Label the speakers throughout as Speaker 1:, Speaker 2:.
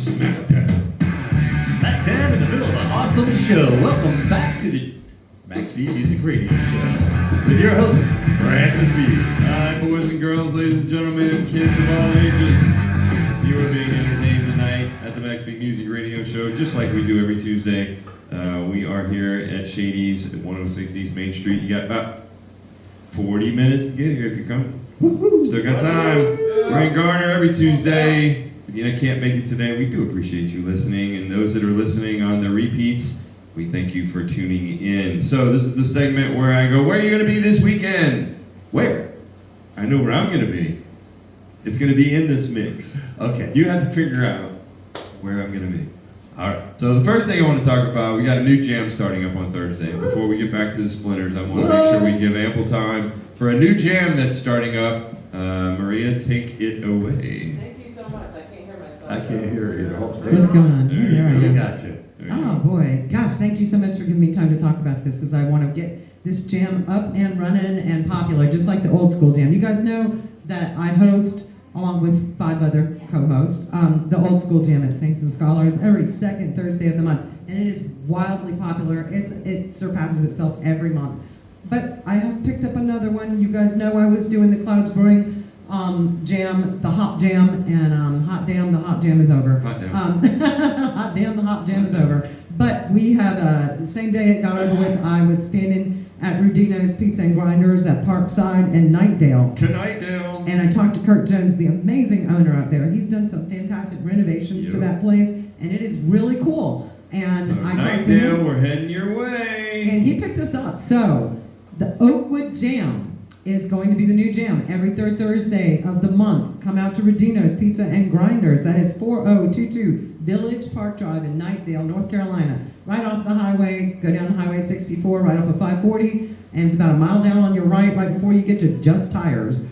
Speaker 1: Smack dab in the middle of an awesome show. Welcome back to the MAKSBeat Music Radio Show with your host, Francis B.
Speaker 2: Hi, boys and girls, ladies and gentlemen, kids of all ages. You are being entertained tonight at the MAKSBeat Music Radio Show, just like we do every Tuesday. We are here at Shady's at 106 East Main Street. You got about 40 minutes to get here if you come. Woo-hoo. Still got time. We're in Garner every Tuesday. If you can't make it today, we do appreciate you listening. And those that are listening on the repeats, we thank you for tuning in. So this is the segment where I go, where are you going to be this weekend? Where? I know where I'm going to be. It's going to be in this mix.
Speaker 1: Okay.
Speaker 2: You have to figure out where I'm going to be. All right. So the first thing I want to talk about, we got a new jam starting up on Thursday. Before we get back to the Splinters, I want to make sure we give ample time for a new jam that's starting up. Maria, take it away.
Speaker 3: Thank you so much. I can't hear myself.
Speaker 1: I can't hear you.
Speaker 4: What's going on?
Speaker 1: You got you.
Speaker 4: Oh boy, gosh, thank you so much for giving me time to talk about this because I want to get this jam up and running and popular, just like the old school jam. You guys know that I host, along with 5 other co-hosts, the old school jam at Saints and Scholars every second Thursday of the month, and it is wildly popular. It surpasses itself every month. But I have picked up another one. You guys know I was doing the Clouds Brewing jam, the hop jam, and hot damn, the hop jam is over.
Speaker 2: Hot damn.
Speaker 4: Hot damn, the hop jam is over. But we had the same day it got over with, I was standing at Rudino's Pizza and Grinders at Parkside and Nightdale.
Speaker 2: Nightdale.
Speaker 4: And I talked to Kurt Jones, the amazing owner up there. He's done some fantastic renovations to that place, and it is really cool. And
Speaker 2: So
Speaker 4: I talked to him,
Speaker 2: Nightdale, we're heading your way.
Speaker 4: and he picked us up. So the Oakwood Jam is going to be the new jam every third Thursday of the month. Come out to Rudino's Pizza and Grinders. That is 4022 Village Park Drive in Nightdale, North Carolina. Right off the highway, go down Highway 64, right off of 540, and it's about a mile down on your right before you get to Just Tires.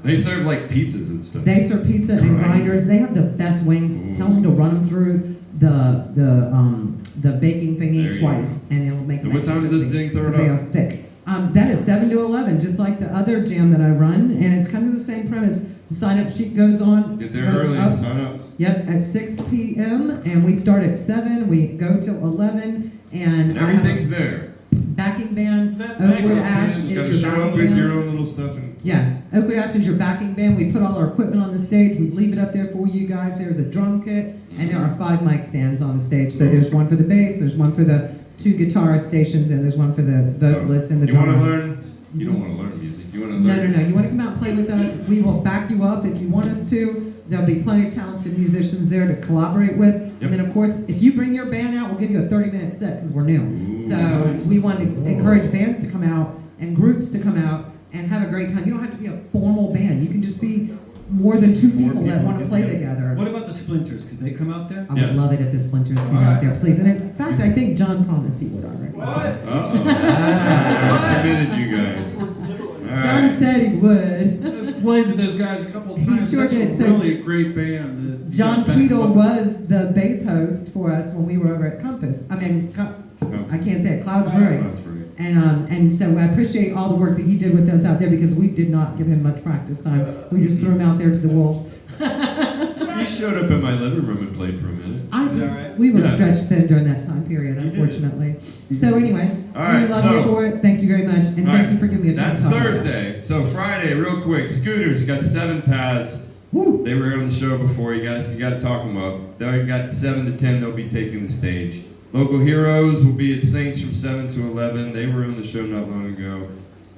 Speaker 2: They serve like pizzas and stuff.
Speaker 4: They serve pizza and grinders. They have the best wings.
Speaker 2: Ooh.
Speaker 4: Tell them to run them through the baking thingy twice, and it'll make them.
Speaker 2: So what time is this thing thrown
Speaker 4: They are
Speaker 2: up?
Speaker 4: thick. That is 7 to 11, just like the other jam that I run, and it's kind of the same premise. The sign-up sheet goes on.
Speaker 2: Get there
Speaker 4: goes
Speaker 2: early
Speaker 4: up.
Speaker 2: and sign up.
Speaker 4: Yep, at 6 p.m. and we start at 7. We go till 11,
Speaker 2: And everything's there.
Speaker 4: backing band.
Speaker 2: That
Speaker 4: Oakwood
Speaker 2: backup
Speaker 4: Ash
Speaker 2: band.
Speaker 4: is
Speaker 2: Just
Speaker 4: your
Speaker 2: gotta show
Speaker 4: backing
Speaker 2: up with
Speaker 4: band.
Speaker 2: your own little stuff and
Speaker 4: Yeah, Oakwood Ash is your backing band. We put all our equipment on the stage. We leave it up there for you guys. There's a drum kit, and there are 5 mic stands on the stage. So there's one for the bass, there's one for the 2 guitar stations, and there's one for the vocalist and the
Speaker 2: You
Speaker 4: drummer.
Speaker 2: want to learn? You don't want to learn music. You want to learn.
Speaker 4: No. You want to come out and play with us? We will back you up if you want us to. There'll be plenty of talented musicians there to collaborate with.
Speaker 2: Yep.
Speaker 4: And then, of course, if you bring your band out, we'll give you a 30-minute set because we're new.
Speaker 2: Ooh,
Speaker 4: So
Speaker 2: nice.
Speaker 4: we want to encourage bands to come out and groups to come out and have a great time. You don't have to be a formal band. You can just be more than 2 people that
Speaker 2: people
Speaker 4: want to
Speaker 2: get
Speaker 4: play
Speaker 2: together.
Speaker 4: together.
Speaker 5: What about the Splinters? Could they come out there?
Speaker 4: I would
Speaker 2: Yes.
Speaker 4: love it if the Splinters came
Speaker 5: All
Speaker 4: out
Speaker 5: right.
Speaker 4: there, please. And in fact, I think John promised he would already.
Speaker 2: Uh-oh. Committed, you guys. All
Speaker 4: John
Speaker 2: right.
Speaker 4: said he would.
Speaker 5: I've played with those guys a couple of
Speaker 4: He
Speaker 5: times.
Speaker 4: sure
Speaker 5: That's
Speaker 4: did. So
Speaker 5: really a great band.
Speaker 4: John Keadle was the bass host for us when we were over at Compass. I can't say it, Clouds Brewing.
Speaker 2: That's right.
Speaker 4: And so I appreciate all the work that he did with us out there because we did not give him much practice time. We just threw him out there to the wolves.
Speaker 2: He showed up in my living room and played for a minute.
Speaker 4: We were
Speaker 2: Yeah.
Speaker 4: stretched thin during that time period,
Speaker 2: You did.
Speaker 4: unfortunately. So anyway,
Speaker 2: All right,
Speaker 4: we love
Speaker 2: so-
Speaker 4: you for it. Thank you very much, and
Speaker 2: All
Speaker 4: thank
Speaker 2: right.
Speaker 4: you for giving me a chance
Speaker 2: That's
Speaker 4: to talk about it.
Speaker 2: Thursday. So Friday, real quick, Scooters got 7 paths.
Speaker 4: Woo.
Speaker 2: They were on the show before. You got to talk them up. They got 7 to 10. They'll be taking the stage. Local Heroes will be at Saints from 7 to 11. They were on the show not long ago.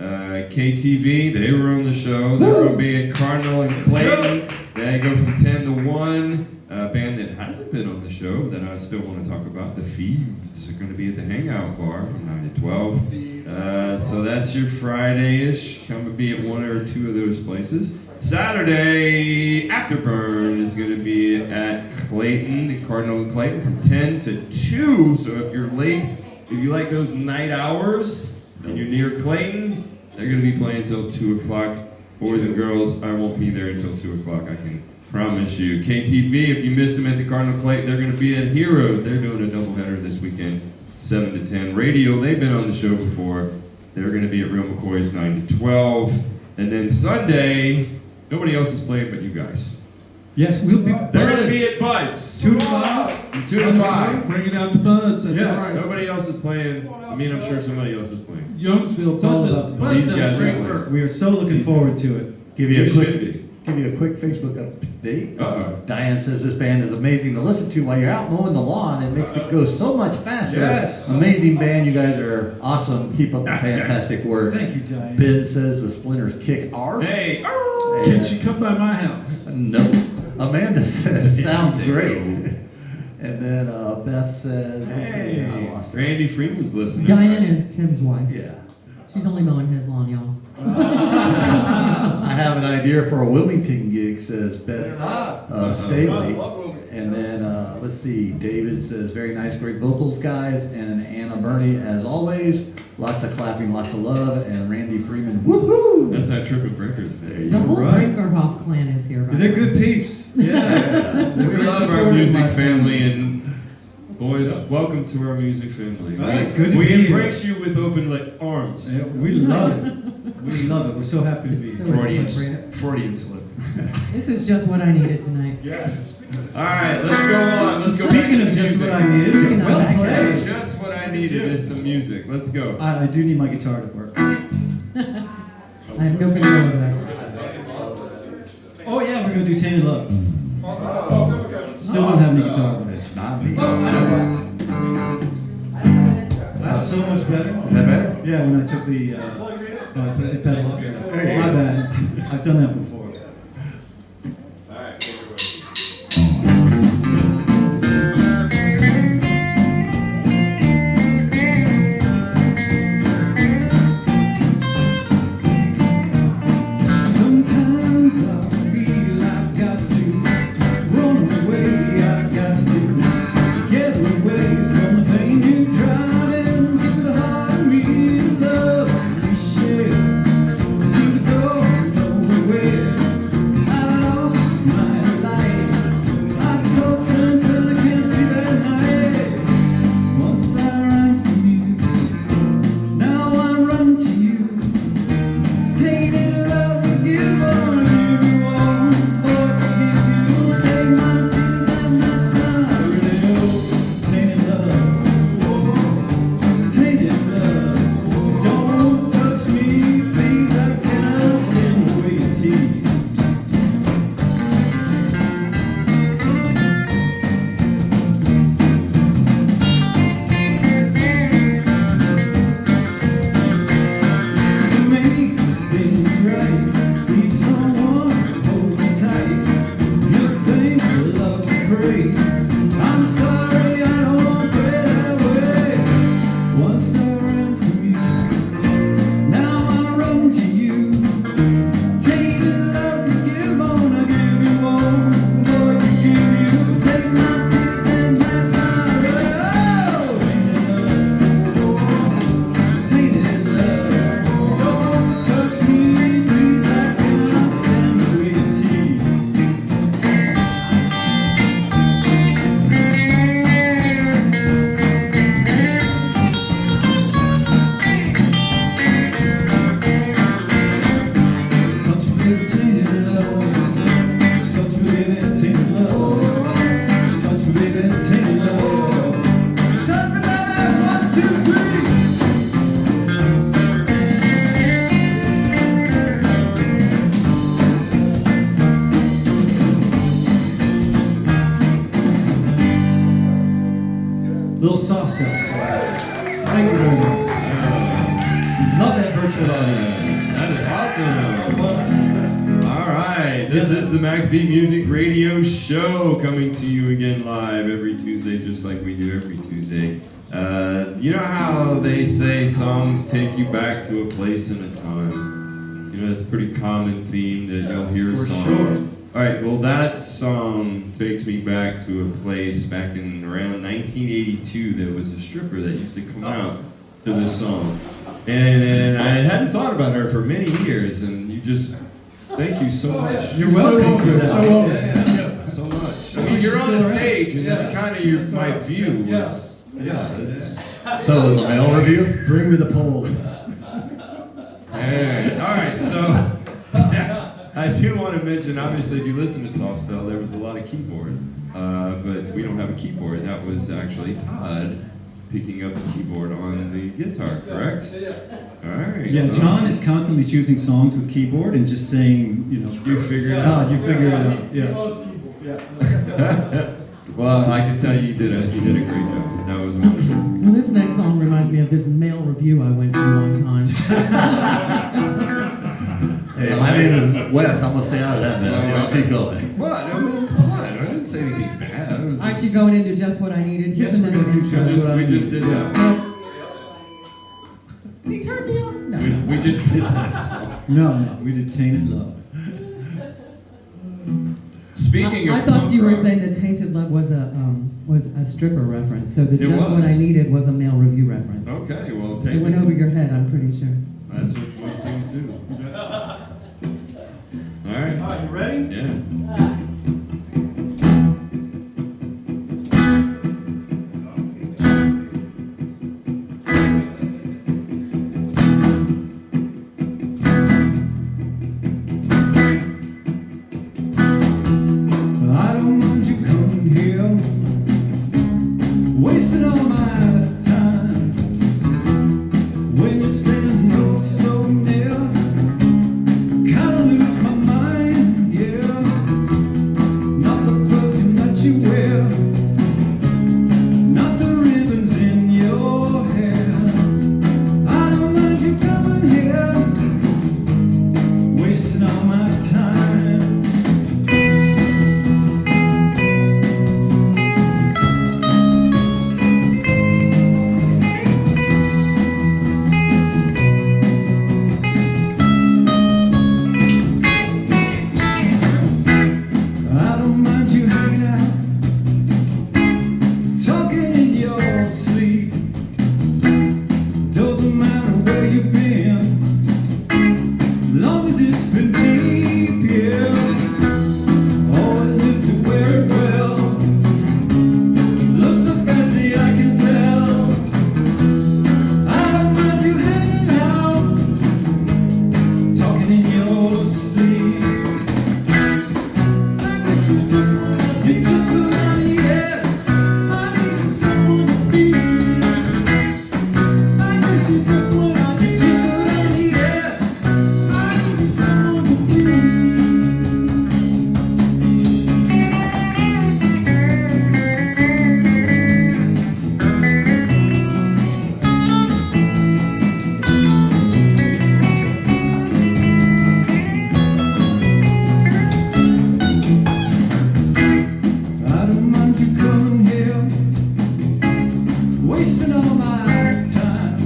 Speaker 2: KTV, they were on the show. They're going to be at Cardinal and Clayton. They go from 10 to 1. A band that hasn't been on the show that I still want to talk about, the Thieves, are going to be at the Hangout Bar from 9 to 12. So that's your Friday-ish. Come to be at 1 or 2 of those places. Saturday, Afterburn is going to be at Clayton, the Cardinal and Clayton, from 10 to 2. So if you're late, if you like those night hours and you're near Clayton, they're going to be playing until 2 o'clock. Boys and girls, I won't be there until 2 o'clock, I can promise you. KTV, if you missed them at the Cardinal Clayton, they're going to be at Heroes. They're doing a doubleheader this weekend, 7 to 10. Radio, they've been on the show before. They're going to be at Real McCoy's 9 to 12. And then Sunday, nobody else is playing but you guys.
Speaker 5: Yes, we'll be.
Speaker 2: They're going to be at Bud's.
Speaker 5: 2 to 5.
Speaker 2: 2 to 5.
Speaker 5: Bring it out to Buds. That's
Speaker 2: Yes.
Speaker 5: all right.
Speaker 2: Nobody else is playing. I mean, I'm sure somebody else is playing.
Speaker 5: Youngsville,
Speaker 6: It's all about the
Speaker 5: Buds
Speaker 2: These
Speaker 5: does
Speaker 2: guys are
Speaker 5: great
Speaker 2: playing.
Speaker 5: work.
Speaker 6: We are so looking forward to it.
Speaker 1: Give you a
Speaker 2: It
Speaker 1: quick,
Speaker 2: should be.
Speaker 1: give you a quick Facebook update.
Speaker 2: Uh-oh.
Speaker 1: Diane says this band is amazing to listen to while you're out mowing the lawn. It makes it go so much faster.
Speaker 5: Yes.
Speaker 1: Amazing band. You guys are awesome. Keep up the fantastic work.
Speaker 6: Thank you, Diane.
Speaker 1: Ben says the Splinters kick arse.
Speaker 2: Hey.
Speaker 5: Can she come by my house?
Speaker 1: No. Amanda says it sounds
Speaker 2: Say
Speaker 1: great.
Speaker 2: no.
Speaker 1: And then Beth says, let's see, I
Speaker 2: Hey.
Speaker 1: lost it.
Speaker 2: Randy Freeman's listening.
Speaker 4: Diane is Tim's wife.
Speaker 1: Yeah.
Speaker 4: She's only mowing his lawn, y'all.
Speaker 1: I have an idea for a Wilmington gig, says Beth Staley. And then, let's see, David says, very nice, great vocals, guys. And Anna Burney, as always, lots of clapping, lots of love. And Randy Freeman, woohoo!
Speaker 2: That's that Triple Breakers band.
Speaker 4: The whole
Speaker 6: Right.
Speaker 4: Brinckerhoff clan is here. By
Speaker 6: They're
Speaker 4: the way.
Speaker 6: good peeps. Yeah.
Speaker 2: We love our music family, and boys, welcome to our music family.
Speaker 6: Well, it's good to
Speaker 2: we
Speaker 6: be here.
Speaker 2: embrace you with open arms.
Speaker 6: Yeah, we love it. We love it. We're so happy to be here.
Speaker 4: So-
Speaker 2: Freudian slip.
Speaker 4: This is just what I needed tonight.
Speaker 2: All right, let's go on. Let's go back
Speaker 6: Speaking
Speaker 2: to the
Speaker 6: of just
Speaker 2: music.
Speaker 6: what I needed,
Speaker 4: Speaking of
Speaker 6: well
Speaker 4: that,
Speaker 6: played.
Speaker 2: Just what I needed is some music. Let's go.
Speaker 6: I do need my guitar to work.
Speaker 4: I have no control over that.
Speaker 6: Oh yeah, we're gonna do Tainted Love. Still don't have any guitar.
Speaker 1: It's not me.
Speaker 6: That's so much better.
Speaker 1: Is that better?
Speaker 6: Yeah, when I took the pedal up. Yeah. My bad. I've done that before. Sometimes I feel I've got to run away. I've got to get away from the pain you drive into the heart of me. Love we share seem to go nowhere. I lost my life. I toss and turn, I can't sleep at night. Once I ran from you, now I run to you. Tainted love with you, wanna give you all, forgive you, take my tears and that's not real. Tainted love, don't touch me, please, I cannot stand the way you tease. To make things right, need someone who holds you tight. You think your love's free. I'm sorry, I don't want to play that way. Once I ran from you, now I run to you. Tainted love to give on, I give you all. Lord, to give you, take my tears and that's not right. Tainted love, don't touch me, please, I cannot stand the way you tease. Touch me, baby, tainted love. Touch me, baby, tainted love. Touch me, baby, tainted love. Touch me, baby, 1, 2, 3. Little soft cell. Thank you very much. Love that virtual audience.
Speaker 2: That is awesome. All right, this is the MAKSBeat Music Radio Show, coming to you again live every Tuesday, just like we do every Tuesday. You know how they say songs take you back to a place and a time? You know, that's a pretty common theme that you'll hear a
Speaker 6: For
Speaker 2: song.
Speaker 6: sure.
Speaker 2: All right, well, that song takes me back to a place back in around 1982. There was a stripper that used to come out to this song. And I hadn't thought about her for many years, and you just, thank you so much.
Speaker 6: You're welcome for that.
Speaker 2: So much. I mean, you're on the stage, and that's kind of my view. Was, it's,
Speaker 1: So is a male review?
Speaker 6: Bring me the pole.
Speaker 2: all right, so I do want to mention, obviously, if you listen to Soft Cell, there was a lot of keyboard, but we don't have a keyboard. That was actually Todd picking up the keyboard on the guitar, correct? Yes. All right.
Speaker 6: Yeah,
Speaker 2: so
Speaker 6: John is constantly choosing songs with keyboard and just saying, you know,
Speaker 2: You figured it
Speaker 6: Todd,
Speaker 2: out.
Speaker 6: you figure it out. Yeah.
Speaker 2: Well, I can tell you did a great job. That was wonderful.
Speaker 4: Well, this next song reminds me of this male review I went to one time.
Speaker 1: Hey, my name is Wes. I'm gonna stay out of that mess. I'll keep going.
Speaker 2: What? I mean, what? I didn't say anything bad. It was
Speaker 4: Actually,
Speaker 2: just,
Speaker 4: going into just what I needed. Here's
Speaker 6: Yes, we're
Speaker 4: another
Speaker 6: gonna do
Speaker 4: intro.
Speaker 6: Just What I
Speaker 2: we just did that.
Speaker 4: He turned me on. No.
Speaker 2: We just did that song.
Speaker 6: No, we did Tainted Love.
Speaker 2: Speaking of
Speaker 4: I thought
Speaker 2: punk
Speaker 4: you were
Speaker 2: rock,
Speaker 4: saying that Tainted Love was a stripper reference. So the
Speaker 2: It
Speaker 4: Just What I
Speaker 2: was.
Speaker 4: Needed was a male review reference.
Speaker 2: Okay, well,
Speaker 4: It
Speaker 2: take
Speaker 4: went over your head, I'm pretty sure.
Speaker 2: That's what most things do. All right.
Speaker 5: Are you ready?
Speaker 2: Yeah.
Speaker 6: I don't mind you coming here, wasting all my time. When you're standing oh so near, kinda lose my mind, yeah. Not the perfume that you wear, not the ribbons in your hair. I don't mind you coming here, wasting all my time. I don't mind you hanging out, talking in your sleep. Doesn't matter where you've been, long as it's been deep, yeah. Always knew to wear it well. Looks so fancy, I can tell. I don't mind you hanging out, talking in your sleep. You're just what I needed. I needed someone to be. I guess you're just what I needed. You're just what I needed. I needed someone to be. I don't mind you coming here, wasting all my time.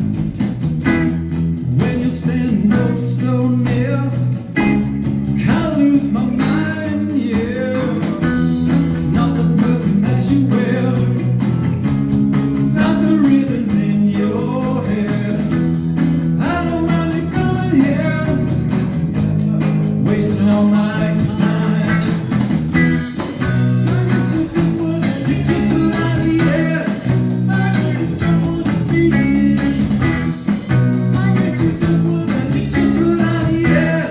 Speaker 6: When you're standing oh so near, kinda lose my mind, yeah. Not the perfume that you wear, it's not the ribbons in your hair. I don't mind you coming here, wasting all my time. You're just what I needed. I needed someone to be. I guess you're just what I needed. You're just what I needed.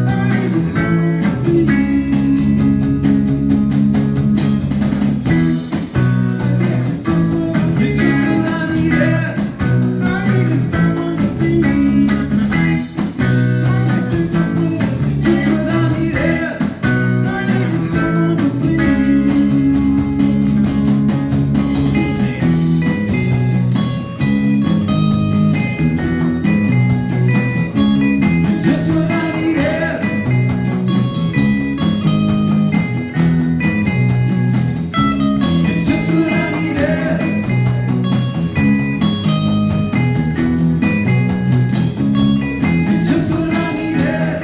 Speaker 6: I needed someone to be. You're just what I needed. I needed someone to be. You're just what I needed. I needed someone to be. Just what I needed. Just what I needed. Just what I needed.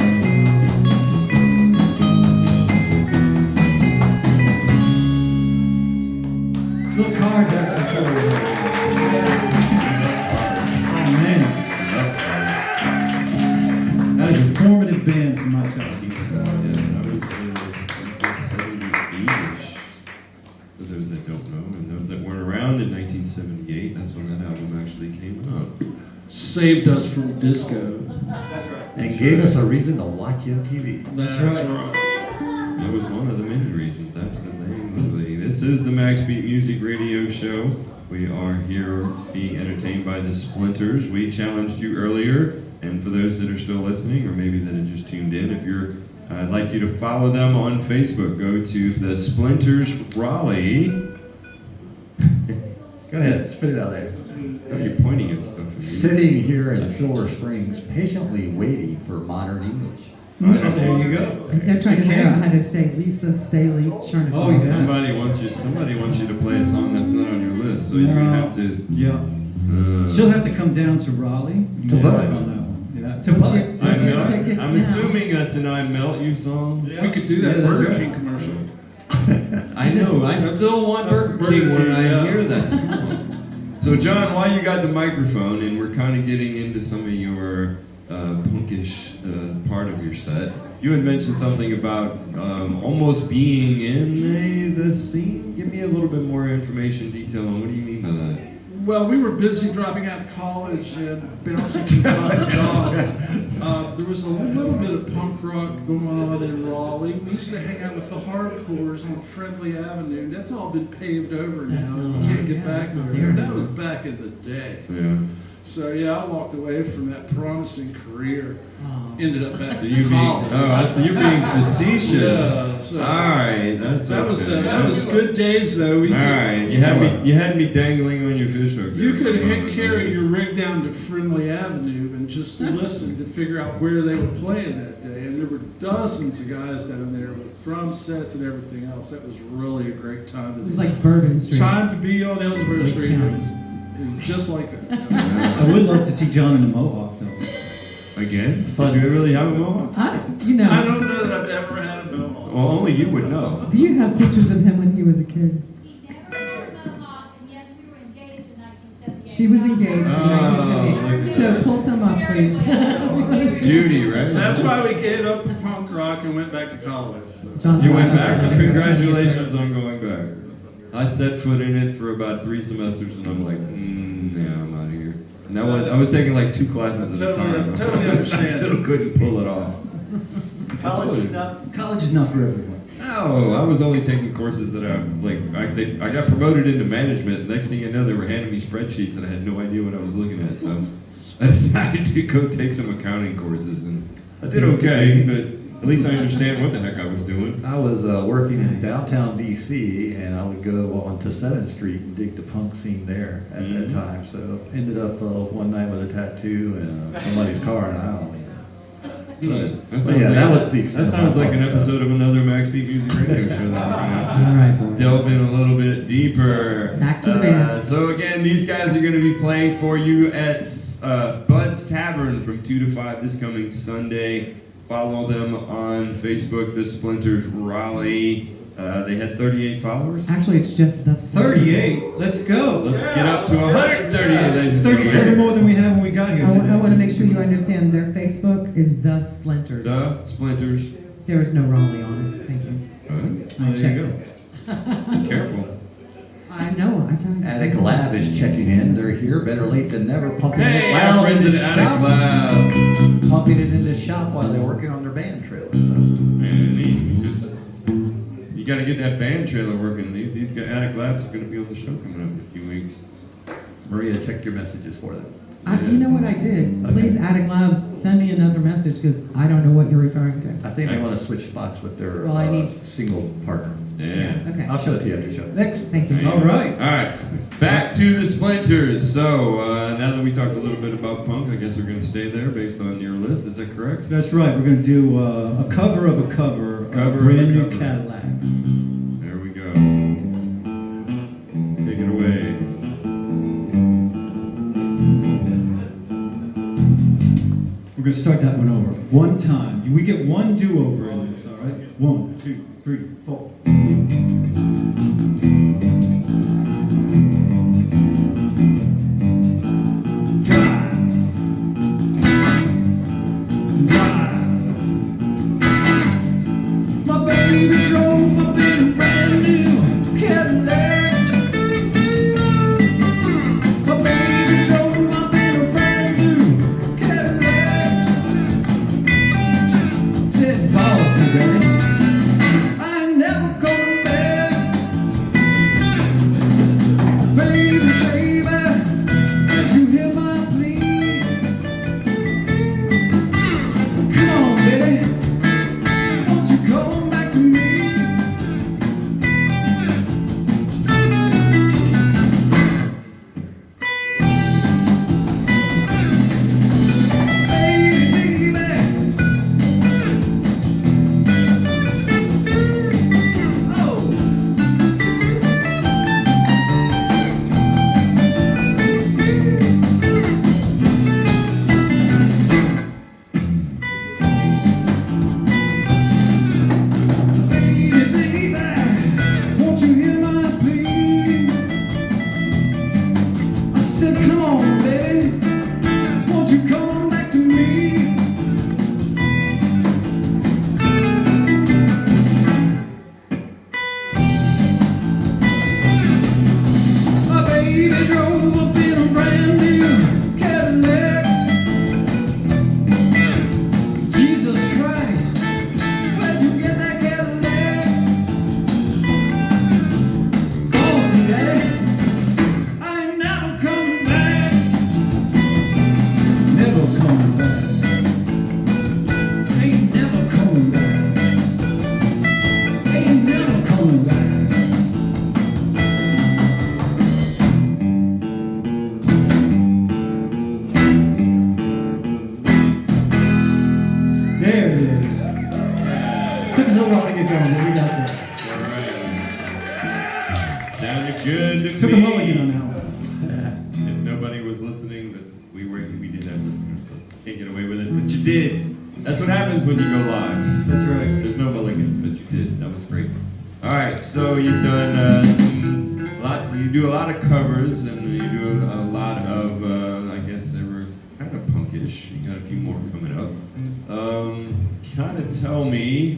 Speaker 6: Little cars actually for you. Oh man. That is a formative band from my childhood.
Speaker 2: Yeah, I was 1978-ish. For those that don't know, and those that weren't around in 1978, that's when that album actually came out.
Speaker 5: saved us from disco.
Speaker 1: And gave us a reason to watch MTV.
Speaker 5: That's right.
Speaker 2: That was one of the many reasons, absolutely. This is the MAKSBeat Music Radio Show. We are here being entertained by the Splinters. We challenged you earlier, and for those that are still listening, or maybe that have just tuned in, if you're, I'd like you to follow them on Facebook. Go to the Splinters Raleigh.
Speaker 1: Go ahead, spit it out there.
Speaker 2: Oh, you're pointing at stuff.
Speaker 1: Sitting here in Silver Springs, patiently waiting for modern English.
Speaker 6: Oh, there you go.
Speaker 4: They're trying to figure out how to say Lisa Staley Chernikov.
Speaker 6: Oh, yeah.
Speaker 2: Somebody wants you to play a song that's not on your list, so you're gonna have to.
Speaker 6: Yeah. She'll have to come down to Raleigh.
Speaker 1: To
Speaker 6: Yeah,
Speaker 1: Bud's.
Speaker 6: on that one. Yeah. To Bud's.
Speaker 2: I melt.
Speaker 4: tickets
Speaker 2: I'm
Speaker 4: now.
Speaker 2: assuming that's an "I Melt You" song.
Speaker 5: We could do that
Speaker 6: Yeah, that's
Speaker 5: Burger
Speaker 6: right.
Speaker 5: King commercial.
Speaker 2: I know. I still want
Speaker 5: that's
Speaker 2: Burger King
Speaker 5: Burger
Speaker 2: when
Speaker 5: King,
Speaker 2: I
Speaker 5: yeah.
Speaker 2: hear that song. So, John, while you got the microphone, and we're kind of getting into some of your punkish part of your set, you had mentioned something about almost being in the scene. Give me a little bit more information, detail on what do you mean by that?
Speaker 5: Well, we were busy dropping out of college and bouncing from job to job. There was a little bit of punk rock going on in Raleigh. We used to hang out with the hardcores on Friendly Avenue. That's all been paved over now.
Speaker 4: That's not
Speaker 5: You can't
Speaker 4: there.
Speaker 5: get
Speaker 4: Yeah,
Speaker 5: back
Speaker 4: it's not
Speaker 5: there.
Speaker 4: there.
Speaker 5: That was back in the day.
Speaker 2: Yeah.
Speaker 5: So yeah, I walked away from that promising career.
Speaker 4: Oh.
Speaker 5: Ended up back
Speaker 2: Are you
Speaker 5: in
Speaker 2: being,
Speaker 5: college.
Speaker 2: you're being facetious.
Speaker 5: Yeah, so-
Speaker 2: All right, that's
Speaker 5: That was
Speaker 2: okay.
Speaker 5: that was good days though.
Speaker 2: All right, you had me dangling on your fish hook.
Speaker 5: You
Speaker 2: there.
Speaker 5: could carry your rig down to Friendly Avenue and just listen to figure out where they were playing that day. And there were dozens of guys down there with drum sets and everything else. That was really a great time.
Speaker 4: It was like Bourbon Street.
Speaker 5: Time to be on Ellsworth
Speaker 4: Lake
Speaker 5: Street.
Speaker 4: County.
Speaker 5: It was just like that.
Speaker 6: I would love to see John in the Mohawk, though.
Speaker 2: Again? Did you really have a mohawk?
Speaker 5: I don't know that I've ever had a mohawk.
Speaker 2: Well, only you would know.
Speaker 4: Do you have pictures of him when he was a kid?
Speaker 7: He never wore mohawks, and yes, we were engaged in 1978.
Speaker 4: She was engaged in
Speaker 2: Oh, look
Speaker 4: 1978.
Speaker 2: at
Speaker 4: So
Speaker 2: that.
Speaker 4: pull some up, please.
Speaker 2: Judy, right?
Speaker 5: That's why we gave up the punk rock and went back to college.
Speaker 4: John's
Speaker 2: You went
Speaker 4: like,
Speaker 2: back?
Speaker 4: "I'm
Speaker 2: Congratulations on going back. I set foot in it for about 3 semesters, and I'm like, nah, I'm out of here. And I was taking like 2 classes at a time.
Speaker 5: Totally
Speaker 2: I
Speaker 5: understand.
Speaker 2: still couldn't pull it off.
Speaker 6: College is not for everyone.
Speaker 2: No, I was only taking courses that I got promoted into management. Next thing you know, they were handing me spreadsheets and I had no idea what I was looking at. So I decided to go take some accounting courses, and I did okay, but at least I understand what the heck I was doing.
Speaker 1: I was working in downtown DC, and I would go onto 7th Street and dig the punk scene there at that time. So ended up one night with a tattoo and somebody's car, and I don't know.
Speaker 2: That sounds like an episode of another MAKSBeat Music Radio Show that we're gonna have
Speaker 4: All right, boy.
Speaker 2: to delve in a little bit deeper.
Speaker 4: Back to the band.
Speaker 2: So again, these guys are going to be playing for you at Bud's Tavern from 2 to 5 this coming Sunday. Follow them on Facebook, The Splinters Raleigh. They had 38 followers.
Speaker 4: Actually, it's just the Splinters.
Speaker 6: 38. Let's go.
Speaker 2: Let's get up to 138.
Speaker 6: 37 more than we had when we got here
Speaker 4: I
Speaker 6: today.
Speaker 4: want to make sure you understand their Facebook is The Splinters.
Speaker 2: The Splinters.
Speaker 4: There is no Raleigh on it. Thank you.
Speaker 6: Oh,
Speaker 4: I
Speaker 6: there
Speaker 4: checked
Speaker 6: you go.
Speaker 4: it.
Speaker 2: Be careful.
Speaker 4: I know. I tell you.
Speaker 1: Attic Lab is checking in. They're here, better late than never, pumping
Speaker 2: Hey,
Speaker 1: it
Speaker 2: our
Speaker 1: loud in
Speaker 2: friends
Speaker 1: the
Speaker 2: at Attic
Speaker 1: shop.
Speaker 2: Lab.
Speaker 1: Pumping it in the shop while they're working on their band trailer. So.
Speaker 2: Man, you got to get that band trailer working. These guys, Attic Labs are going to be on the show coming up in a few weeks.
Speaker 1: Maria, check your messages for them.
Speaker 4: You know what I did?
Speaker 1: Okay.
Speaker 4: Please, Attic Labs, send me another message because I don't know what you're referring to.
Speaker 1: I think they want to switch spots with their
Speaker 4: Well, I need-
Speaker 1: single partner.
Speaker 2: Yeah.
Speaker 4: Okay.
Speaker 1: I'll show it to you after the show. Next.
Speaker 4: Thank you.
Speaker 6: All right.
Speaker 2: All right, back to the Splinters. So now that we talked a little bit about punk, I guess we're going to stay there based on your list. Is that correct?
Speaker 6: That's right. We're going to do a cover of a cover
Speaker 2: Cover
Speaker 6: of
Speaker 2: of
Speaker 6: a brand
Speaker 2: a
Speaker 6: new
Speaker 2: cover.
Speaker 6: Cadillac.
Speaker 2: There we go. Take it away.
Speaker 6: We're going to start that one over. One time. We get one do-over in this, all right? 1, 2, 3, 4. My baby drove up in a brand new Cadillac. My baby drove up in a brand new Took us a little while to get going, but we got there.
Speaker 2: That's all right. Sounded good to
Speaker 6: Took a
Speaker 2: me.
Speaker 6: mulligan on that one.
Speaker 2: If nobody was listening, but we did have listeners, but can't get away with it. But you did. That's what happens when you go live.
Speaker 6: That's right.
Speaker 2: There's no mulligans, but you did. That was great. All right, so you've done you do a lot of covers, and you do a lot of, I guess they were kind of punkish. You got a few more coming up. Kind of tell me,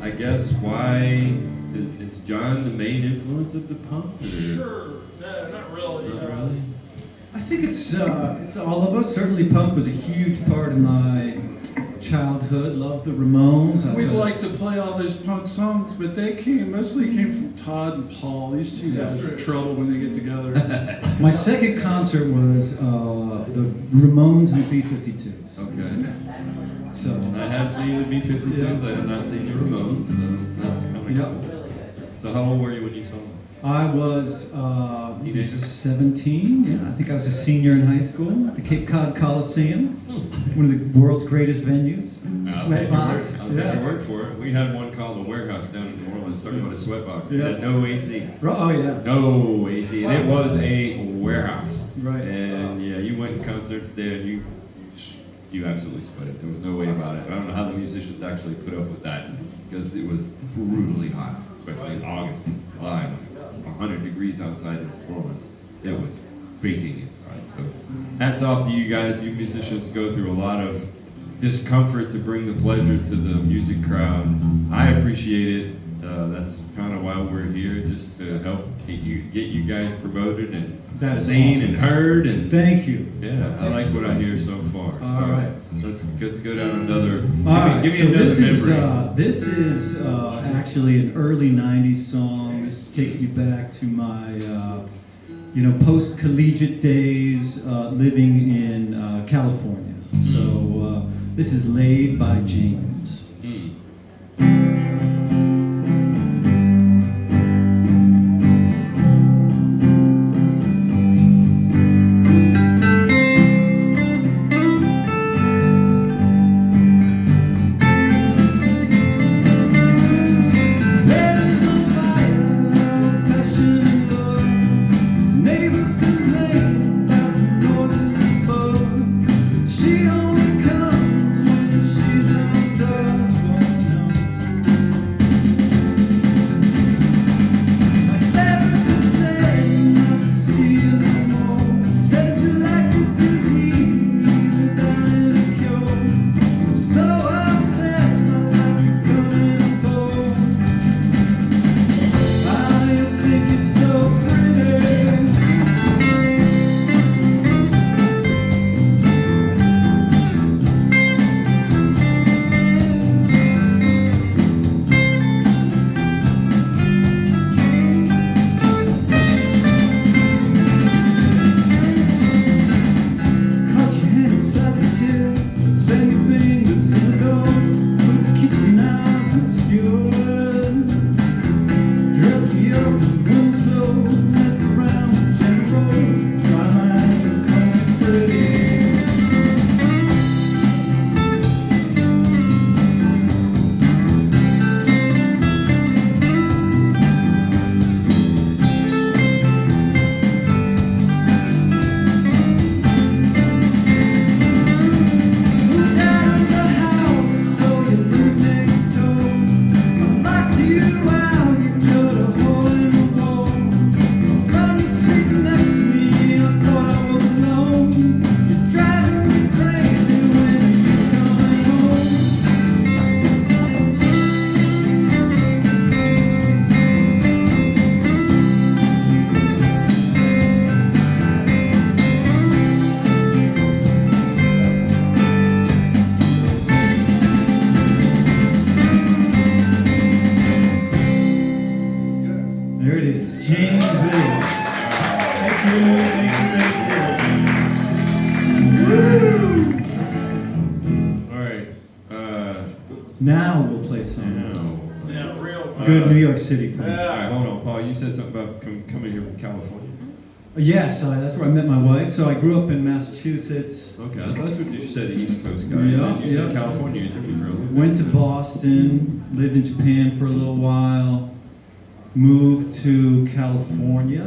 Speaker 2: I guess, why is John the main influence of the punk? Or?
Speaker 5: Sure. No, not really.
Speaker 2: Not really?
Speaker 6: I think it's all of us. Certainly punk was a huge part of my childhood. Loved the Ramones.
Speaker 5: We like to play all those punk songs, but they mostly came from Todd and Paul. These two guys are trouble when they get together.
Speaker 6: My second concert was the Ramones and the B-52s.
Speaker 2: Okay.
Speaker 6: So
Speaker 2: I have seen the B-52s. I have not seen the Ramones, so that's kind of
Speaker 6: Yep.
Speaker 2: cool. So how old were you when you saw them?
Speaker 6: I was
Speaker 2: Teenager?
Speaker 6: 17. Yeah, I think I was a senior in high school at the Cape Cod Coliseum, one of the world's greatest venues. Sweatbox.
Speaker 2: I'll take your word for it. We had one called the Warehouse down in New Orleans, talking about a sweatbox. It
Speaker 6: Yeah.
Speaker 2: had no AC.
Speaker 6: Oh yeah.
Speaker 2: No AC. And it was a warehouse.
Speaker 6: Right.
Speaker 2: And yeah, you went in concerts there and you absolutely sweated. There was no way about it. I don't know how the musicians actually put up with that because it was brutally hot, especially in August and July. 100 degrees outside in New Orleans. It was baking inside. So hats off to you guys. You musicians go through a lot of discomfort to bring the pleasure to the music crowd. I appreciate it. That's kind of why we're here, just to help get you guys promoted and
Speaker 6: That's
Speaker 2: seen
Speaker 6: awesome.
Speaker 2: and heard. And
Speaker 6: Thank you.
Speaker 2: yeah, I like what I hear so far.
Speaker 6: All
Speaker 2: So
Speaker 6: right.
Speaker 2: let's go down another.
Speaker 6: All right,
Speaker 2: Give me
Speaker 6: so
Speaker 2: another
Speaker 6: this
Speaker 2: memory.
Speaker 6: this is actually an early '90s song. This takes me back to my, post-collegiate days living in California. So this is "Laid" by James. She only comes when she's on top. Now we'll play some
Speaker 5: Yeah, real.
Speaker 6: good New York City.
Speaker 2: All right, hold on, Paul. You said something about coming here from California.
Speaker 6: Yes, that's where I met my wife. So I grew up in Massachusetts.
Speaker 2: Okay, that's what you said, East Coast guy.
Speaker 6: Yeah,
Speaker 2: And then you said
Speaker 6: yeah.
Speaker 2: California. You took me for a little bit.
Speaker 6: Went to Boston, lived in Japan for a little while, moved to California,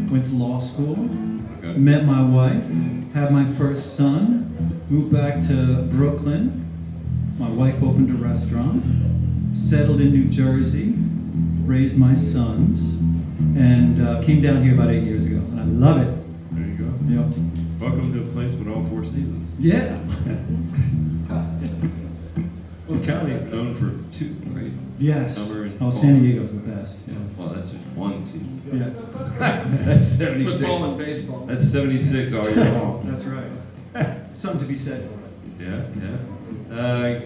Speaker 6: went to law school,
Speaker 2: Okay.
Speaker 6: met my wife, had my first son, moved back to Brooklyn. My wife opened a restaurant, settled in New Jersey, raised my sons, and came down here about 8 years ago. And I love it.
Speaker 2: There you go.
Speaker 6: Yep.
Speaker 2: Welcome to a place with all four seasons.
Speaker 6: Yeah.
Speaker 2: Well, Cali's known for two, right?
Speaker 6: Yes.
Speaker 2: Summer and
Speaker 6: Oh,
Speaker 2: fall.
Speaker 6: San Diego's the best.
Speaker 2: Yeah. Well, that's just one season.
Speaker 6: Yeah.
Speaker 2: That's 76.
Speaker 5: Football and baseball.
Speaker 2: That's 76 all year long.
Speaker 6: That's right. Something to be said for it.
Speaker 2: Yeah, yeah.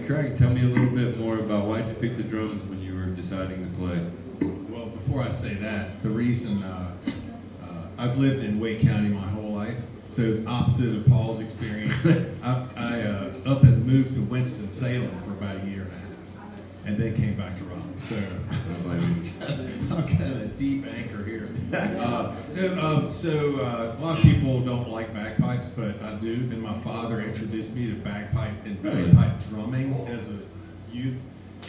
Speaker 2: Craig, tell me a little bit more about why'd you pick the drums when you were deciding to play?
Speaker 8: Well, before I say that, the reason I've lived in Wake County my whole life, so opposite of Paul's experience, I up and moved to Winston-Salem for about a year and a half, and then came back to Raleigh. So I'm kind of a deep anchor here. A lot of people don't like bagpipes, but I do. And my father introduced me to bagpipe and bagpipe drumming as a youth.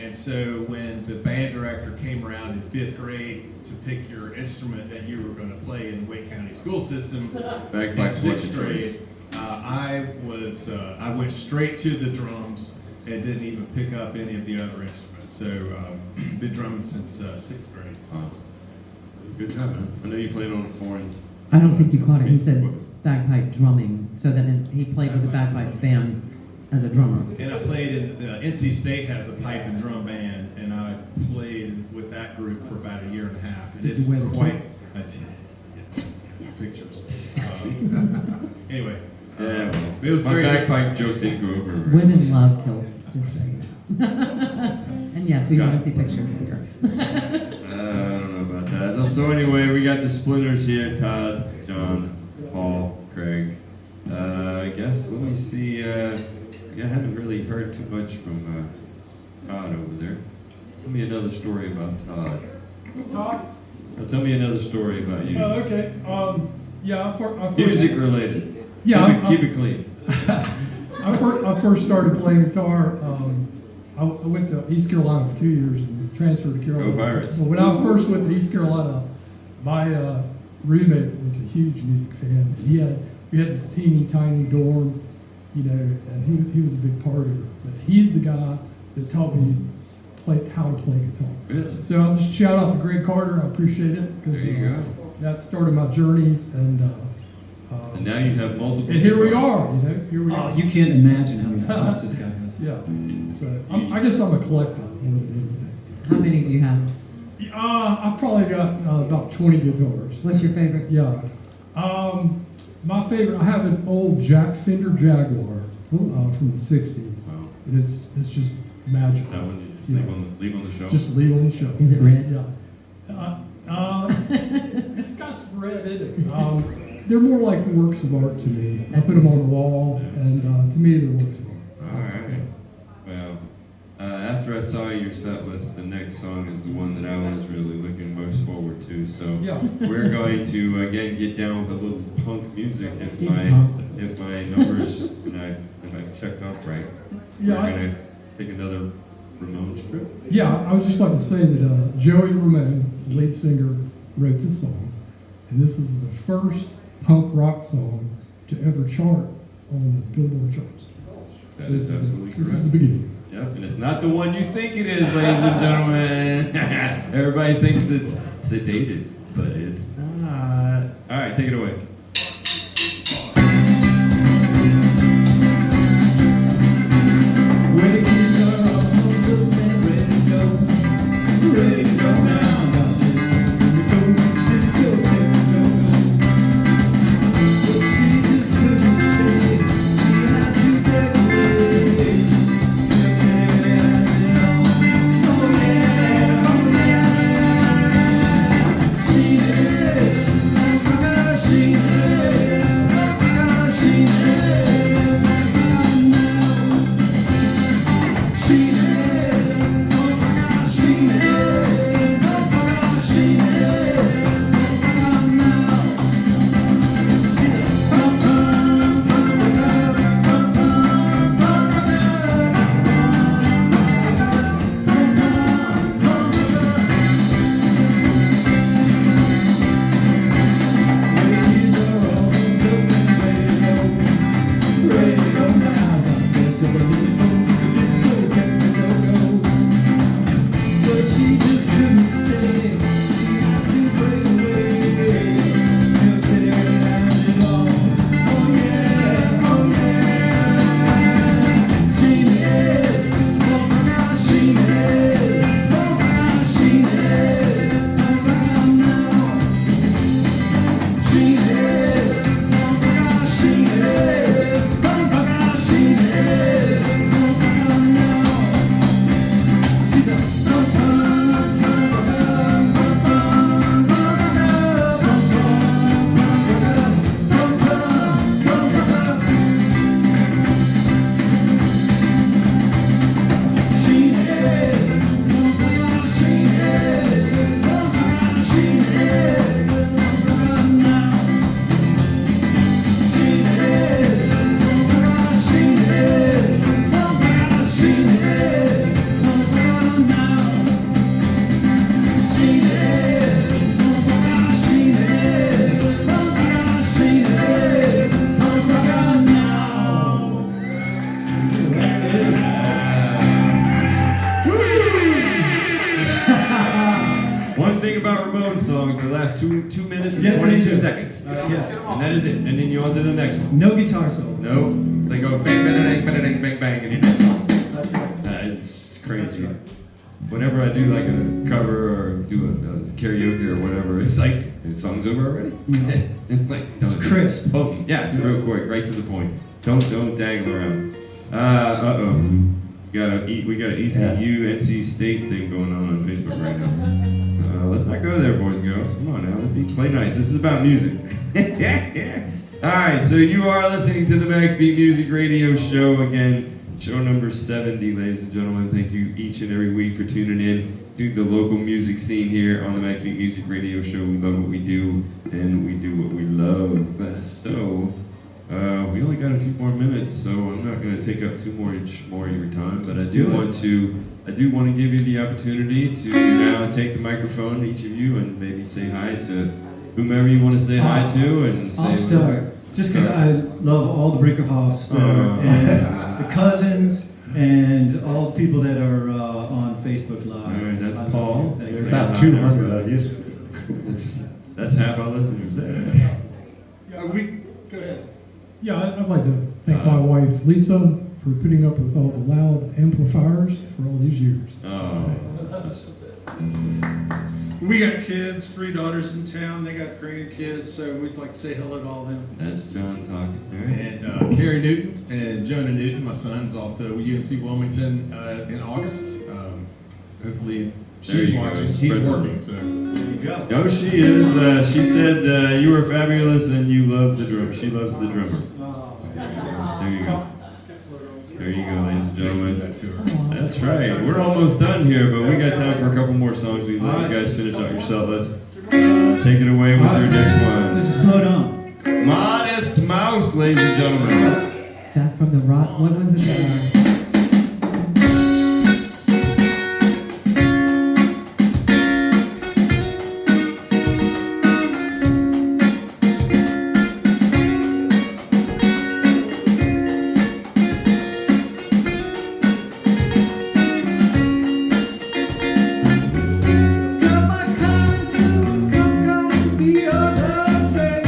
Speaker 8: And so when the band director came around in 5th grade to pick your instrument that you were going to play in the Wake County school system, in
Speaker 2: Bagpipe
Speaker 8: 6th
Speaker 2: choice.
Speaker 8: grade, I went straight to the drums and didn't even pick up any of the other instruments. So been drumming since 6th grade.
Speaker 2: Wow. Good job, man. I know you played on the horns.
Speaker 4: I don't think you caught it. He said bagpipe drumming, so then he played with the bagpipe band as a drummer.
Speaker 8: And I played in, NC State has a pipe and drum band, and I played with that group for about a year and a half. And
Speaker 4: Did
Speaker 8: it's
Speaker 4: you wear the
Speaker 8: quite
Speaker 4: kilt?
Speaker 8: yes, pictures. Anyway,
Speaker 2: Yeah, well,
Speaker 8: it was
Speaker 2: my
Speaker 8: very
Speaker 2: bagpipe joke didn't go over. very
Speaker 4: Women love kilts, just saying. And yes, we want to see pictures here.
Speaker 2: I don't know about that. So anyway, we got the Splinters here: Todd, John, Paul, Craig. I guess let me see. I haven't really heard too much from Todd over there. Tell me another story about Todd.
Speaker 9: Todd?
Speaker 2: Tell me another story about you.
Speaker 9: Oh, okay. Yeah, I first,
Speaker 2: Music related.
Speaker 9: Yeah,
Speaker 2: Keep it clean.
Speaker 9: I first started playing guitar. I went to East Carolina for 2 years and transferred to Carolina.
Speaker 2: Go Pirates.
Speaker 9: But when I first went to East Carolina, my roommate was a huge music fan. We had this teeny tiny dorm, you know, and he was a big partier. But he's the guy that taught me how to play guitar.
Speaker 2: Really?
Speaker 9: So I'll just shout out to Greg Carter. I appreciate it because
Speaker 2: There you go.
Speaker 9: that started my journey. And
Speaker 2: now you have multiple.
Speaker 9: and here we
Speaker 2: guitars.
Speaker 9: are. You know, here we
Speaker 6: Oh,
Speaker 9: are.
Speaker 6: you can't imagine how many guitars this guy has.
Speaker 9: Yeah. So I guess I'm a collector more than anything.
Speaker 4: How many do you have?
Speaker 9: I've probably got about 20 guitars.
Speaker 4: What's your favorite?
Speaker 9: Yeah. My favorite, I have an old Fender Jaguar from the 60s.
Speaker 2: Wow.
Speaker 9: And it's just magical.
Speaker 2: That one you just
Speaker 9: Yeah.
Speaker 2: leave on the shelf.
Speaker 9: Just leave on the show.
Speaker 4: Is it red?
Speaker 9: Yeah. It's got some red in it. They're more like works of art to me. I put them on the wall, and to me, they're works of art.
Speaker 2: All right. Well, after I saw your set list, the next song is the one that I was really looking most forward to. So
Speaker 9: Yeah.
Speaker 2: we're going to again get down with a little punk music if
Speaker 4: He's
Speaker 2: my
Speaker 4: punk.
Speaker 2: numbers and if I checked off right.
Speaker 9: Yeah,
Speaker 2: We're gonna take another Ramones trip.
Speaker 9: Yeah, I would just like to say that Joey Ramone, the lead singer, wrote this song, and this is the first punk rock song to ever chart on the Billboard charts.
Speaker 2: That is absolutely
Speaker 9: This is
Speaker 2: correct.
Speaker 9: the beginning.
Speaker 2: Yep, and it's not the one you think it is, ladies and gentlemen. Everybody thinks it's sedated, but it's not. All right, take it away.
Speaker 6: Ready to go now.
Speaker 2: One thing about Ramon songs, the last two minutes and
Speaker 6: Yes, they
Speaker 2: 22
Speaker 6: do.
Speaker 2: seconds.
Speaker 6: Yeah.
Speaker 2: And that is it. And then you on to the next one.
Speaker 6: No guitar solo.
Speaker 2: Nope. They go bang, bang, bang, bang, bang, bang, and your next song.
Speaker 6: That's right.
Speaker 2: It's crazy. Whenever I do like a cover or do a karaoke or whatever, it's like the song's over already. It's like
Speaker 6: It's crisp.
Speaker 2: Potent. Yeah, real quick, right to the point. Don't dangle around. We got an ECU NC State thing going on Facebook right now. Let's not go there, boys and girls. Come on now, let's play nice. This is about music. Yeah. All right, so you are listening to the MAKSBeat Music Radio Show again. Show number 70, ladies and gentlemen. Thank you each and every week for tuning in to the local music scene here on the MAKSBeat Music Radio Show. We love what we do, and we do what we love. So, we only got a few more minutes, so I'm not going to take up too much more of your time. But I do want to give you the opportunity to now take the microphone, each of you, and maybe say hi to whomever you want to say hi to, and say.
Speaker 6: I'll start. Just because I love all the Brinckerhoffs and the cousins and all the people that are on Facebook Live.
Speaker 2: All right, that's Paul.
Speaker 1: There's about 200 of you.
Speaker 2: That's half our listeners there.
Speaker 5: Go ahead.
Speaker 9: Yeah, I'd like to thank my wife, Lisa, for putting up with all the loud amplifiers for all these years.
Speaker 2: Oh, that's awesome.
Speaker 5: We got kids, 3 daughters in town. They got grandkids, so we'd like to say hello to all of them.
Speaker 2: That's John talking. All right.
Speaker 8: And Carrie Newton and Jonah Newton, my son's off to UNC Wilmington in August. Hopefully she's
Speaker 2: you go.
Speaker 8: watching.
Speaker 2: Spread
Speaker 8: He's
Speaker 2: the
Speaker 8: working,
Speaker 2: word.
Speaker 8: so.
Speaker 6: There you go.
Speaker 2: No, she is. She said you were fabulous and you love the drum. She loves the drummer. There you go. There you go, ladies and gentlemen. That's right. We're almost done here, but we got time for a couple more songs. We let you guys finish out your set list. Take it away with your next one.
Speaker 6: This is Slow Down.
Speaker 2: Modest Mouse, ladies and gentlemen.
Speaker 4: Back from the rock. What was it?
Speaker 6: Drive my car to come the other day.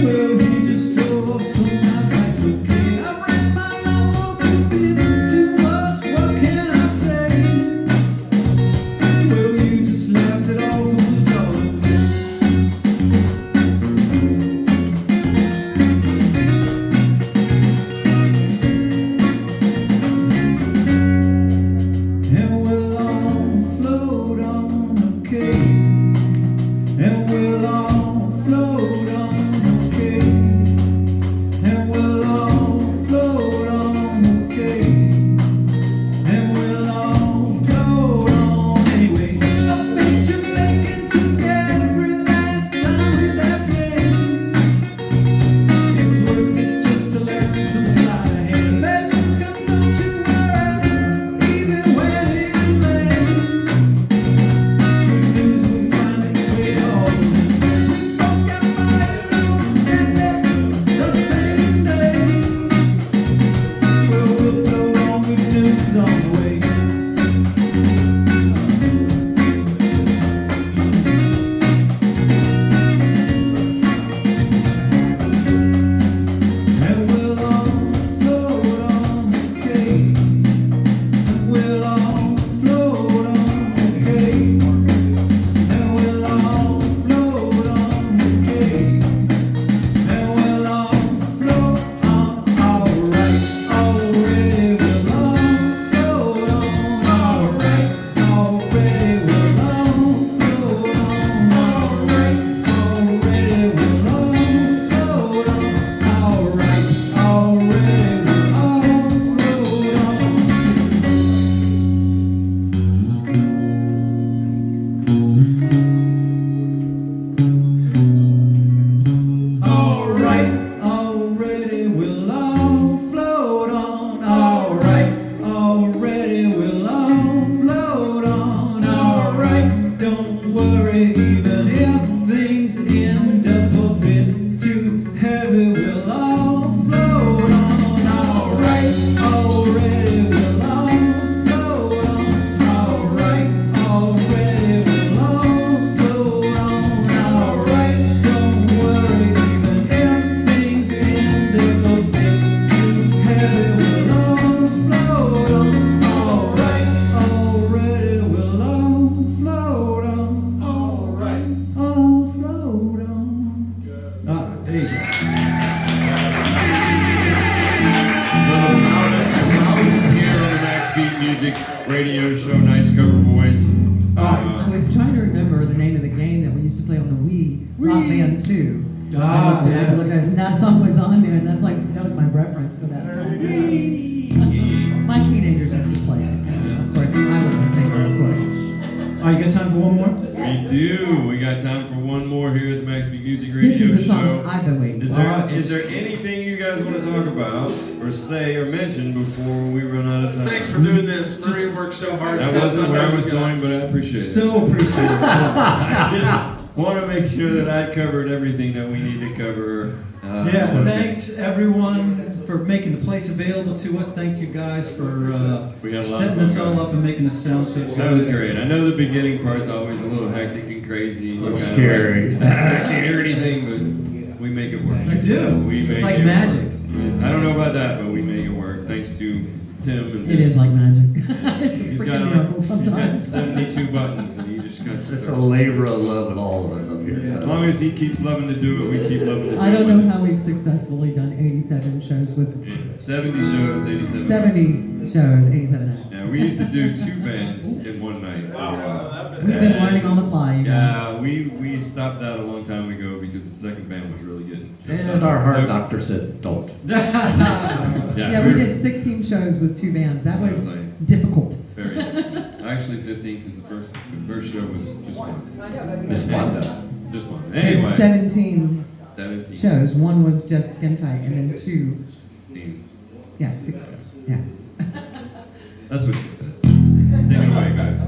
Speaker 6: Well, he just drove off, so my bike's okay. I ran my
Speaker 4: was trying to remember the name of the game that we used to play on the Wii, Rock Band 2.
Speaker 6: Ah,
Speaker 4: I had to look
Speaker 6: yes.
Speaker 4: at it, and that song was on there, and that was my reference for that song. My teenagers used to play it, and of course, I was a singer, of course.
Speaker 6: All right, you got time for one more?
Speaker 2: We do. We got time for one more here at the MAKSBeat Music Radio
Speaker 4: This is the
Speaker 2: Show.
Speaker 4: song I've been waiting
Speaker 2: Is
Speaker 4: for.
Speaker 2: there anything you guys want to talk about or say or mention before we run out of time?
Speaker 5: Thanks for doing this. Maria worked so hard.
Speaker 2: That wasn't where I was going, but I appreciate it.
Speaker 6: So appreciate it.
Speaker 2: I just want to make sure that I covered everything that we need to cover.
Speaker 6: Yeah, thanks everyone for making the place available to us. Thanks you guys for
Speaker 2: We had a lot of
Speaker 6: setting
Speaker 2: fun,
Speaker 6: this all
Speaker 2: guys.
Speaker 6: up and making us sound so good.
Speaker 2: That was great. I know the beginning part's always a little hectic and crazy.
Speaker 1: A little scary.
Speaker 2: I can't hear anything, but we make it work.
Speaker 6: I do.
Speaker 2: We make
Speaker 6: It's like
Speaker 2: it
Speaker 6: magic.
Speaker 2: work. I don't know about that, but we make it work. Thanks to Tim and
Speaker 4: It is like magic. It's a
Speaker 2: He's got,
Speaker 4: freaking miracle
Speaker 2: he's got
Speaker 4: sometimes.
Speaker 2: 72 buttons, and he just got
Speaker 1: It's a labor of love with all of us up here.
Speaker 2: As long as he keeps loving to do it, we keep loving to do it.
Speaker 4: I don't know how we've successfully done 87 shows with
Speaker 2: 70 shows, 87
Speaker 4: 70
Speaker 2: acts.
Speaker 4: shows, 87 acts.
Speaker 2: Yeah, we used to do 2 bands in one night for a while.
Speaker 4: We've been learning on the fly. You know.
Speaker 2: Yeah, we stopped that a long time ago because the second band was really getting.
Speaker 1: And our heart doctor said, don't.
Speaker 4: Yeah, we did 16 shows with 2 bands. That was difficult.
Speaker 2: Very difficult. Actually 15 because the first show was just one.
Speaker 1: It's fun though.
Speaker 2: Just one.
Speaker 4: There's
Speaker 2: Anyway.
Speaker 4: 17
Speaker 2: 17.
Speaker 4: shows. One was just skin tight, and then 2.
Speaker 2: 16.
Speaker 4: Yeah, 16. Yeah.
Speaker 2: That's what she said. Take it away, guys.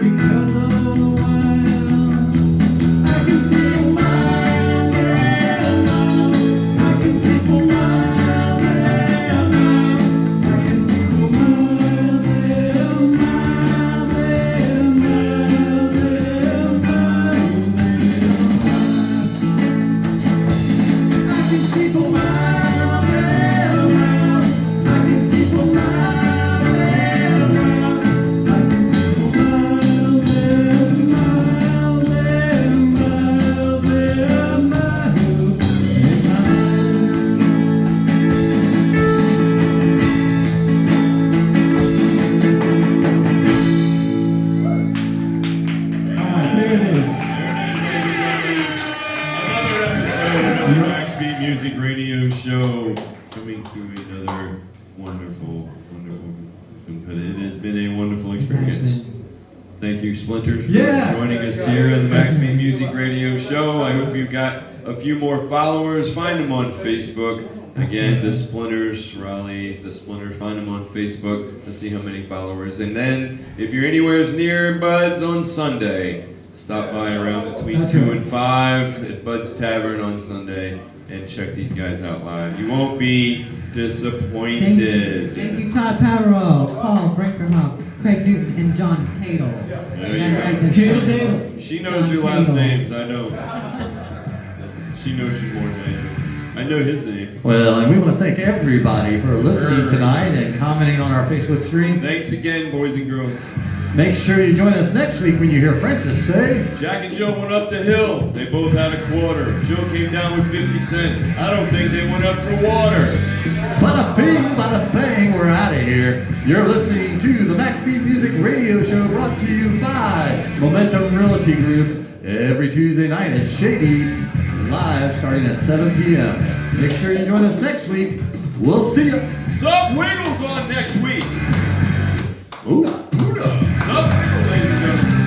Speaker 6: Because of the wine.
Speaker 2: Music Radio Show coming to another wonderful, but it has been a wonderful experience. Thank you, Splinters, for joining us here at the MAKSBeat Music Radio Show. I hope you got a few more followers. Find them on Facebook. Again, the Splinters, Raleigh, the Splinters, find them on Facebook. Let's see how many followers. And then, if you're anywhere near Bud's on Sunday, stop by around between 2 and 5 at Bud's Tavern on Sunday and check these guys out live. You won't be disappointed.
Speaker 4: Thank you, Todd Paverall, Paul Brinckerhoff, Craig Newton, and John Keadle.
Speaker 2: There you go. She knows your last names, I know. She knows you more than I do. I know his name.
Speaker 1: Well, and we want to thank everybody for listening tonight and commenting on our Facebook stream.
Speaker 2: Thanks again, boys and girls.
Speaker 1: Make sure you join us next week when you hear Francis say,
Speaker 2: Jack and Jill went up the hill. They both had a quarter. Jill came down with 50 cents. I don't think they went up for water.
Speaker 1: bada bing, bada bang, we're out of here. You're listening to the MAKSBeat Music Radio Show, brought to you by Momentum Realty Group every Tuesday night at Shady's, live starting at 7 p.m. Make sure you join us next week. We'll see you.
Speaker 2: Sup Wiggles on next week. Ooh, Sup Wiggles, ladies and gentlemen.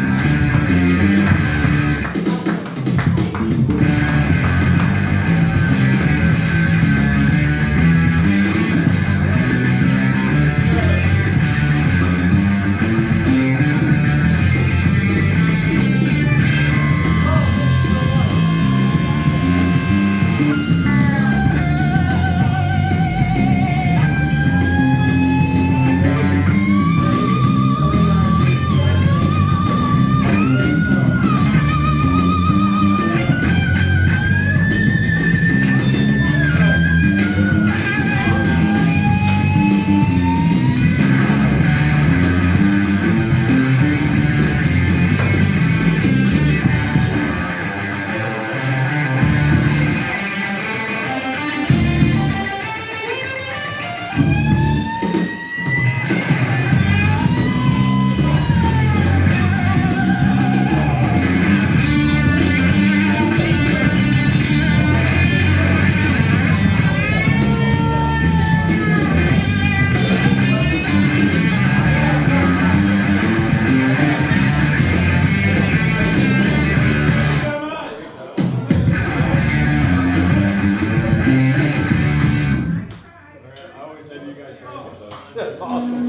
Speaker 10: That's awesome.